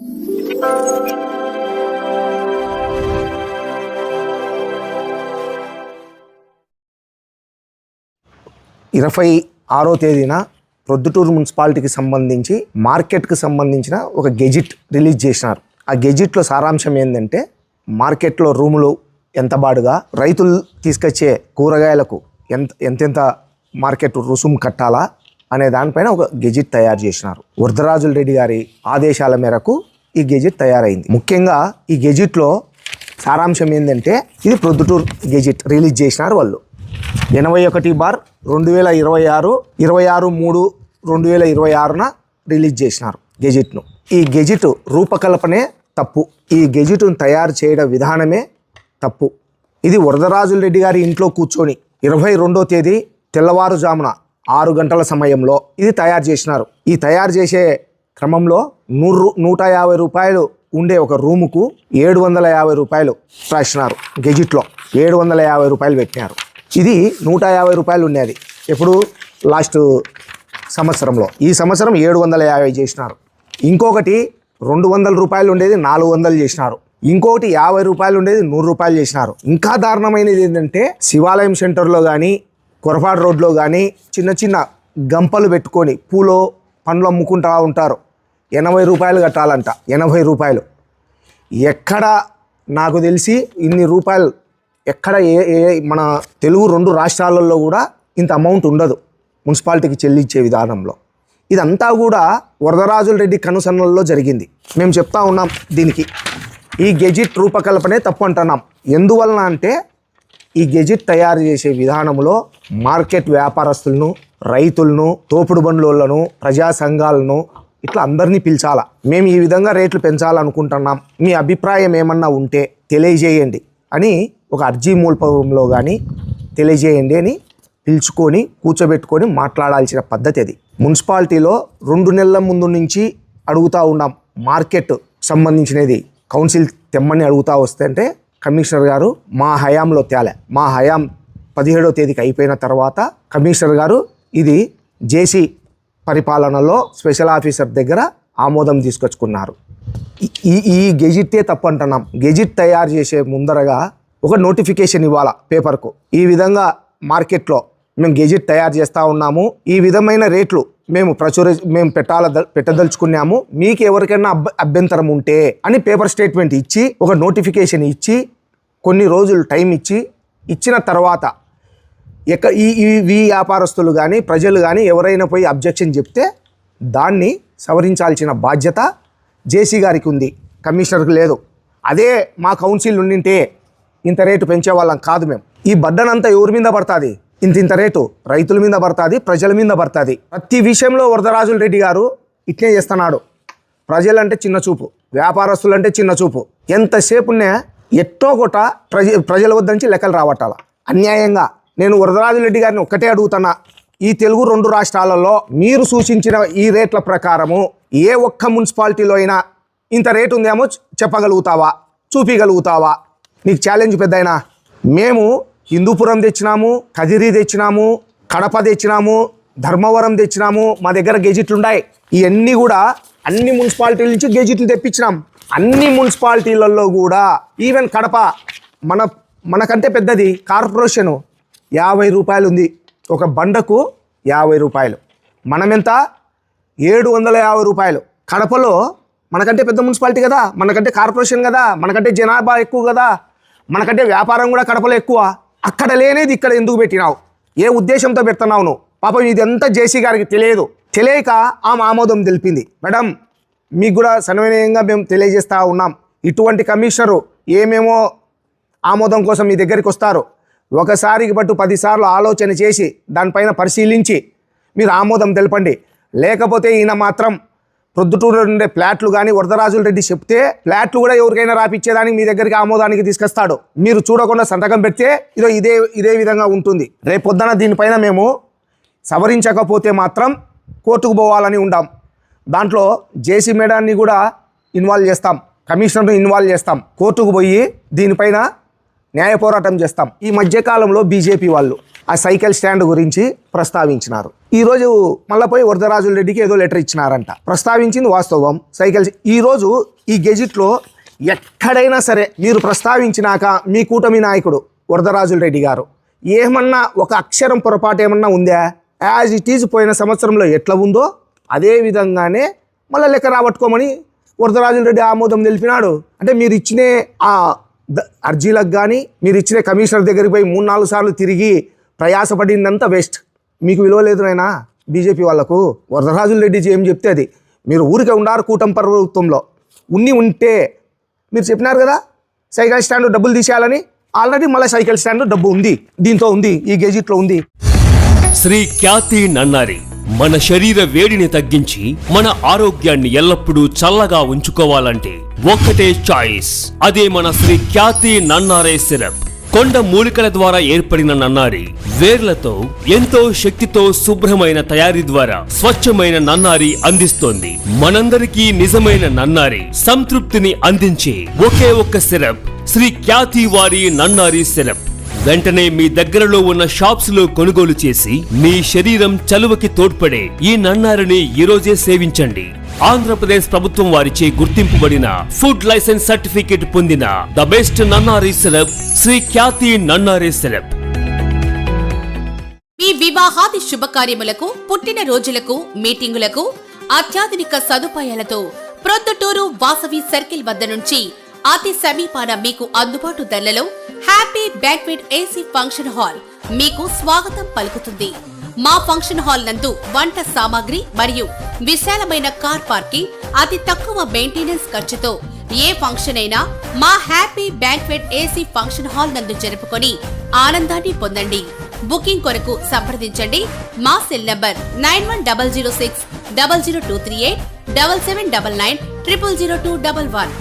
26వ తేదీన ప్రొద్దుటూరు మున్సిపాలిటీకి సంబంధించి మార్కెట్కి సంబంధించిన ఒక గెజిట్ రిలీజ్ చేసినారు. ఆ గెజిట్లో సారాంశం ఏంటంటే మార్కెట్లో రూములు ఎంత బాడుగా, రైతులు తీసుకొచ్చే కూరగాయలకు ఎంతెంత మార్కెట్ రుసుము కట్టాలా అనే దానిపైన ఒక గెజిట్ తయారు చేసినారు. వరదరాజుల రెడ్డి గారి ఆదేశాల మేరకు ఈ గెజిట్ తయారైంది. ముఖ్యంగా ఈ గెజిట్లో సారాంశం ఏంటంటే ఇది ప్రొద్దుటూరు గెజిట్ రిలీజ్ చేసినారు వాళ్ళు. 81/2026 26/3/2026న రిలీజ్ చేసినారు గెజిట్ను. ఈ గెజిట్ రూపకల్పనే తప్పు, ఈ గెజిట్ను తయారు చేయడం విధానమే తప్పు. ఇది వరదరాజుల రెడ్డి గారి ఇంట్లో కూర్చొని 22వ తేదీ తెల్లవారుజామున 6 గంటల సమయంలో ఇది తయారు చేసినారు. ఈ తయారు చేసే క్రమంలో 150 రూపాయలు ఉండే ఒక రూముకు 750 రూపాయలు రాసినారు. గెజిట్లో 750 రూపాయలు పెట్టినారు. ఇది 150 రూపాయలు ఉండేది ఎప్పుడు లాస్ట్ సంవత్సరంలో. ఈ సంవత్సరం 750 చేసినారు. ఇంకొకటి 200 రూపాయలు ఉండేది 400 చేసినారు. ఇంకొకటి 50 రూపాయలు ఉండేది 100 రూపాయలు చేసినారు. ఇంకా దారుణమైనది ఏంటంటే శివాలయం సెంటర్లో కానీ కొరపాడు రోడ్లో కానీ చిన్న చిన్న గంపలు పెట్టుకొని పూలో పండ్లు అమ్ముకుంటూ ఉంటారు. 80 రూపాయలు కట్టాలంట. 80 రూపాయలు. ఎక్కడ నాకు తెలిసి ఇన్ని రూపాయలు ఎక్కడ మన తెలుగు 2 రాష్ట్రాలలో కూడా ఇంత అమౌంట్ ఉండదు మున్సిపాలిటీకి చెల్లించే విధానంలో. ఇదంతా కూడా వరదరాజుల రెడ్డి కనుసన్నల్లో జరిగింది. మేము చెప్తా ఉన్నాం దీనికి. ఈ గెజిట్ రూపకల్పనే తప్పు అంటున్నాం. ఎందువలన అంటే ఈ గెజిట్ తయారు చేసే విధానంలో మార్కెట్ వ్యాపారస్తులను, రైతులను, తోపుడు బండ్లను, ప్రజా సంఘాలను ఇట్లా అందరినీ పిలిచాలా. మేము ఈ విధంగా రేట్లు పెంచాలనుకుంటున్నాం, మీ అభిప్రాయం ఏమన్నా ఉంటే తెలియజేయండి అని ఒక అర్జీ మూలపంలో కానీ తెలియజేయండి అని పిలుచుకొని కూర్చోబెట్టుకొని మాట్లాడాల్సిన పద్ధతి అది. మున్సిపాలిటీలో 2 నెలల ముందు నుంచి అడుగుతూ ఉన్నాం. మార్కెట్ సంబంధించినది కౌన్సిల్ తెమ్మని అడుగుతూ వస్తుంటే కమిషనర్ గారు మా హయాంలో తేలే. మా హయాం 17వ తేదీకి అయిపోయిన తర్వాత కమిషనర్ గారు ఇది జేసీ పరిపాలనలో స్పెషల్ ఆఫీసర్ దగ్గర ఆమోదం తీసుకొచ్చుకున్నారు. ఈ గెజిట్టే తప్పు అంటున్నాం. గెజిట్ తయారు చేసే ముందరగా ఒక నోటిఫికేషన్ ఇవ్వాలా పేపర్కు. ఈ విధంగా మార్కెట్లో మేము గెజిట్ తయారు చేస్తూ ఉన్నాము, ఈ విధమైన రేట్లు మేము పెట్టదలుచుకున్నాము, మీకు ఎవరికైనా అభ్యంతరం ఉంటే అని పేపర్ స్టేట్మెంట్ ఇచ్చి ఒక నోటిఫికేషన్ ఇచ్చి కొన్ని రోజులు టైం ఇచ్చిన తర్వాత ఈ వ్యాపారస్తులు కానీ ప్రజలు కానీ ఎవరైనా పోయి అబ్జెక్షన్ చెప్తే దాన్ని సవరించాల్సిన బాధ్యత జేసీ గారికి ఉంది, కమిషనర్కి లేదు. అదే మా కౌన్సిల్ ఉండింటే ఇంత రేటు పెంచేవాళ్ళం కాదు మేము. ఈ బడ్డనంతా ఎవరి మీద పడుతుంది? ఇంత రేటు రైతుల మీద పడుతుంది, ప్రజల మీద పడుతుంది. ప్రతి విషయంలో వరదరాజుల రెడ్డి గారు ఇట్లే చేస్తున్నాడు. ప్రజలంటే చిన్న చూపు, వ్యాపారస్తులంటే చిన్న చూపు. ఎంతసేపునే ఎట్టో కొట్ట ప్రజల వద్ద నుంచి లెక్కలు రావట్టాల అన్యాయంగా. నేను వరదరాజుల రెడ్డి గారిని ఒక్కటే అడుగుతున్నా, ఈ తెలుగు 2 రాష్ట్రాలలో మీరు సూచించిన ఈ రేట్ల ప్రకారము ఏ ఒక్క మున్సిపాలిటీలో అయినా ఇంత రేటు ఉందేమో చెప్పగలుగుతావా, చూపించగలుగుతావా? నీకు ఛాలెంజ్ పెద్దయినా. మేము హిందూపురం తెచ్చినాము, కదిరి తెచ్చినాము, కడప తెచ్చినాము, ధర్మవరం తెచ్చినాము. మా దగ్గర గెజిట్లు ఉన్నాయి. ఇవన్నీ కూడా అన్ని మున్సిపాలిటీల నుంచి గెజిట్లు తెప్పించినాం. అన్ని మున్సిపాలిటీలలో కూడా ఈవెన్ కడప మనకంటే పెద్దది కార్పొరేషను 50 రూపాయలు ఉంది ఒక బండకు. 50 రూపాయలు. మనమెంత? 750 రూపాయలు. కడపలో మనకంటే పెద్ద మున్సిపాలిటీ కదా, మనకంటే కార్పొరేషన్ కదా, మనకంటే జనాభా ఎక్కువ కదా, మనకంటే వ్యాపారం కూడా కడపలో ఎక్కువ. అక్కడ లేనేది ఇక్కడ ఎందుకు పెట్టినావు? ఏ ఉద్దేశంతో పెడుతున్నావు నువ్వు? పాపం ఇదంతా జేసీ గారికి తెలియక ఆమె ఆమోదం తెలిపింది. మేడం, మీకు కూడా సన్వయంగా మేము తెలియజేస్తూ ఉన్నాం, ఇటువంటి కమిషనరు ఏమేమో ఆమోదం కోసం మీ దగ్గరికి వస్తారు. ఒకసారికి బట్టు 10 సార్లు ఆలోచన చేసి దానిపైన పరిశీలించి మీరు ఆమోదం తెలపండి. లేకపోతే ఈయన మాత్రం ప్రొద్దుటూరు ఉండే ఫ్లాట్లు కానీ వరదరాజుల రెడ్డి చెప్తే ఫ్లాట్లు కూడా ఎవరికైనా రాపిచ్చేదానికి మీ దగ్గరికి ఆమోదానికి తీసుకొస్తాడు. మీరు చూడకుండా సంతకం పెడితే ఇదే విధంగా ఉంటుంది. రేపొద్దున దీనిపైన మేము సవరించకపోతే మాత్రం కోర్టుకు పోవాలని ఉంటాం. దాంట్లో జేసీ మేడాన్ని కూడా ఇన్వాల్వ్ చేస్తాం, కమిషనర్ను ఇన్వాల్వ్ చేస్తాం. కోర్టుకు పోయి దీనిపైన న్యాయ పోరాటం చేస్తాం. ఈ మధ్యకాలంలో బీజేపీ వాళ్ళు ఆ సైకిల్ స్టాండ్ గురించి ప్రస్తావించినారు. ఈరోజు మళ్ళీ పోయి వరదరాజుల రెడ్డికి ఏదో లెటర్ ఇచ్చినారంట. ప్రస్తావించింది వాస్తవం. సైకిల్ ఈరోజు ఈ గెజిట్లో ఎక్కడైనా సరే మీరు ప్రస్తావించినాక మీ కూటమి నాయకుడు వరదరాజుల రెడ్డి గారు ఏమన్నా ఒక అక్షరం పొరపాటు ఏమన్నా ఉందా? యాజ్ ఇట్ ఈజ్ పోయిన సంవత్సరంలో ఎట్లా ఉందో అదే విధంగానే మళ్ళీ లెక్క రాబట్టుకోమని వరదరాజుల రెడ్డి ఆమోదం తెలిపినాడు. అంటే మీరు ఇచ్చిన ఆ అర్జీలకు కానీ మీరు ఇచ్చిన కమిషనర్ దగ్గరికి పోయి 3-4 సార్లు తిరిగి ప్రయాసపడిందంతా వేస్ట్. మీకు విలువ లేదు నాయనా బీజేపీ వాళ్ళకు. వరదరాజుల రెడ్డి ఏం చెప్తే అది. మీరు ఊరికే ఉండారు కూటమి ప్రభుత్వంలో. ఉంటే మీరు చెప్పినారు కదా సైకిల్ స్టాండ్ డబ్బులు తీసేయాలని. ఆల్రెడీ మళ్ళీ సైకిల్ స్టాండ్ డబ్బు ఉంది, దీంతో ఉంది, ఈ గెజిట్లో ఉంది. శ్రీ ఖ్యాతి నన్నారి మన శరీర వేడిని తగ్గించి మన ఆరోగ్యాన్ని ఎల్లప్పుడూ చల్లగా ఉంచుకోవాలంటే ఒక్కటే చాయిస్. అదే మన శ్రీ ఖ్యాతి నన్నారే సిరప్. కొండ మూలికల ద్వారా ఏర్పడిన నన్నారి వేర్లతో ఎంతో శక్తితో శుభ్రమైన తయారీ ద్వారా స్వచ్ఛమైన నన్నారి అందిస్తోంది. మనందరికీ నిజమైన నన్నారి సంతృప్తిని అందించే ఒకే ఒక్క సిరప్ శ్రీ ఖ్యాతి వారి నన్నారి సిరప్. వెంటనే మీ దగ్గరలో ఉన్న షాప్స్ లో కొనుగోలు చేసి మీ శరీరం చలువకి తోడ్పడే ఈ నన్నారిని ఈరోజే సేవించండి. ఆంధ్రప్రదేశ్ ప్రభుత్వం వారిచే గుర్తింపుబడిన ఫుడ్ లైసెన్స్ సర్టిఫికేట్ పొందిన the best nannari syrup Shri Khyathi nannari syrup. మీ వివాహాది శుభకార్యములకు, పుట్టిన రోజులకు, మీటింగులకు అత్యాధునిక సదుపాయాలతో ప్రొద్దుటూరు వాసవి సర్కిల్ వద్ద నుంచి అతి సమీపాన మీకు అందుబాటు ధరలలో happy banquet AC function hall మీకు స్వాగతం పలుకుతుంది. మా ఫంక్షన్ హాల్ నందు వంట సామాగ్రి మరియు విశాలమైన కార్ పార్కింగ్, అతి తక్కువ మెయింటెనెన్స్ ఖర్చుతో ఏ ఫంక్షన్ అయినా మా happy banquet AC function hall నందు జరుపుకొని ఆనందాన్ని పొందండి. బుకింగ్ కొరకు సంప్రదించండి. మా సెల్ నంబర్ 9100600238 7799 000211.